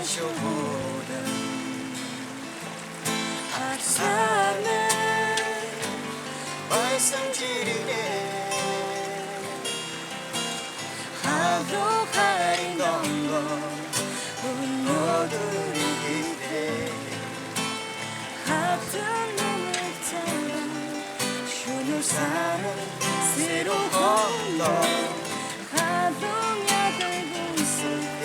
쇼보다 삶의 말씀지리네 하루 할인던 건 우리 모두를 기대 같은 눈을 따라 주는 사랑 새로운 너 하루며 들고 있을 때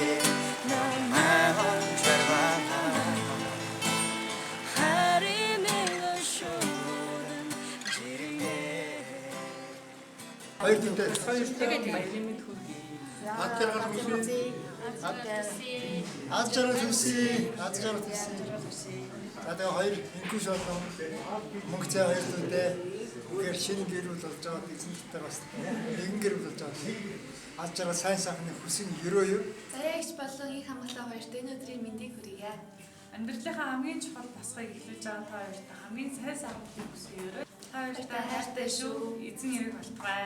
너 마음 절망하 하림을 쇼는 지리네 Hayır günde. Atçara Tusi. Ada hayır inkuş adam. Mungçay hayır günde. Угэр шинэ гэр бүл болж байгаа гэсэн талаар бас нэгэн гэр бүл болж байгаа. Алж байгаа сайн сайхны хүсэн өрөө юу? Заягч болон их хамгаалаа хоёрт энэ өдрийн мэндийг хүргье. Амьдралынхаа хамгийн чухал тасгыг эхлэж байгаа та хоёрт хамгийн сайн сайхныг хүсье. Та хоёртай хайртай шүү. Эзэн ирэх болтугай.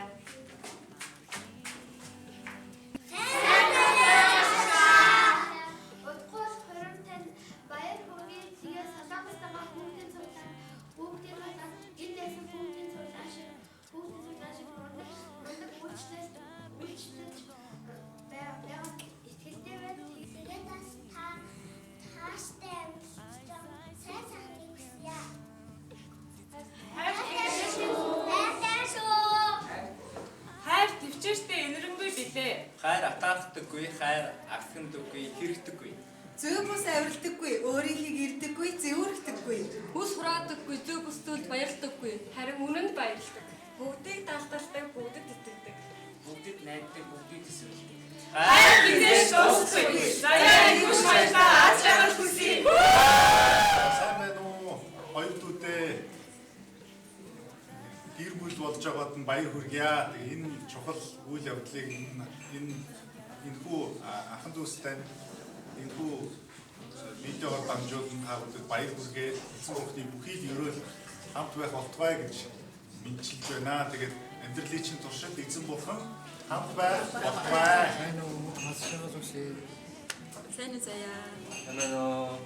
Удахгүй хоромтон баяр хүргэе згээ саламстаа хүүхдийн цуглаа хүүхдийн цуглаа энэ дэсэн хүүхдийн цуглаа шиг мундаг хүчлээс бая ихтэй байд тэгээд тааштай сайн сайхныг хүсье. Хайр төвчөөстэй энэрэнгүй билээ. Хайр атахдаггүй, хайр агтдаггүй, хэрэгдэггүй. Зөв бус авирдаггүй, өөрийнхийг ирдэггүй, зэвүүрхдэггүй. Хүс хураадаггүй, зөв бүсдүүд баярлдаггүй, харин үнэнд баярлдаг. Бүгдийг далдалдаг, бүгдэд итгэдэг. Бүгдд найддаг, бүгдийг төсөөлдөг. Хайр бидээс дуусахгүй. Заяа инхүш баярлаа. Аз жаргал хүсье. Сайн байна уу? Хоёрдуудээ гэр бүл болж байгаад нь баяр хүргье. Тэгээ энэ чухал үйл явдлыг энэхүү ахын дүүстэй энэхүү видеогоор дамжуулан та бүхэнд баяр хүргэе. Эцэг хүүхдийн бүхий л өрөөл хамт байх болтугай гэж мэдчилж байна. Тэгээд амьдралын чинь туршид эзэн бурхан хамт байх болтугай. Сайн уу? Масшаа зүсээ. Сайн уу заяа. Hello.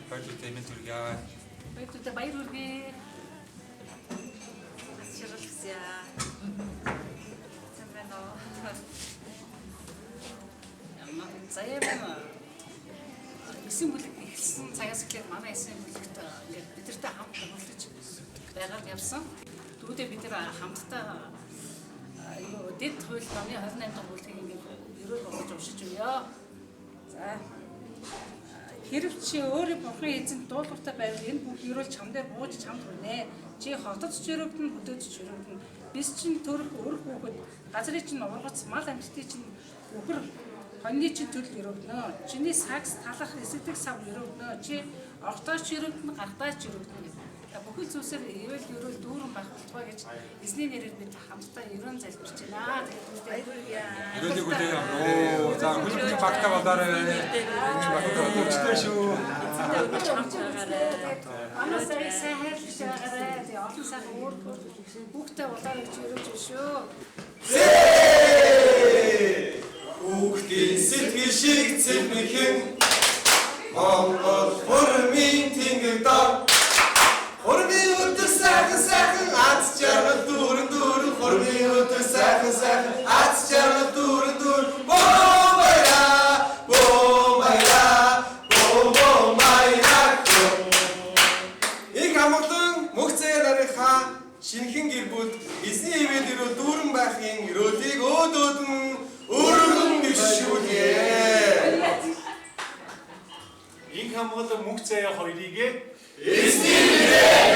Хоёрдуутаа мэд хүргье. Хоёрдуутаа баяр хүргэе. Аз жаргал хүсье. Сайн байна уу? Заяа байна. Эсэн бүлэг эхэлсэн цагаас эхлээд манай эсэн бүлэгт ингээд бидэртэй хамт болж байгаад явсан. Түрүүдээ бид нэр хамтдаа дэд хууль номын 28 дахь бүлгийг ингээд ерөөл болгож уншиж өгье. За. Хэрв чи өөрөө бурхны эзэнт дуулууртай байвал энэ бүх ерөөл чам дээр бууж чамд хүрнэ. Чи хотод ч өрөвдөн, хөдөөд ч өрөвдөн. Бис чин төрөх өрх хүүхэд, газрын чин ургац, мал амьтдын чин үхэр хоньны чинь төрөл өрөвднө. Чиний сагс талах эсэгдэг сав өрөвднө. Чи огтооч өрөвдөн, гаргадаач өрөвднө. Бүхэл зүйлсээр ивэл ерөөл дүүрэн байх болтугай гэж эзний нэрээр бид хамтдаа ерөн залбирч байна. Ирүүлэг үлээ. Оо, за бүлгийн багтаа болоорой. Бүгдээ шүү. Анасаа сайн хайрлаж байгаарай. Тэгээ олон сайхан өөр бүгдээ болоорой гэж ерөөж шүү. Хүүхдийн сэтгэл шиг цэвэрхэн Монгол хурмын тэнгэр дор Хурмын өдөр сайхан сайхан аз жаргал дүүрэн дүүрэн Хурмын өдөр сайхан сайхан аз жаргал дүүрэн дүүрэн Бом байра Их хамглан мөхцөө нарынхаа шинхэн гэр бүл эзний ивэд өрөө дүүрэн байхын өрөөлийг өөдөөдөн өргөн гişүүлье. Ин хамглан мөнх заяа хоёрыг Эзний нэрээр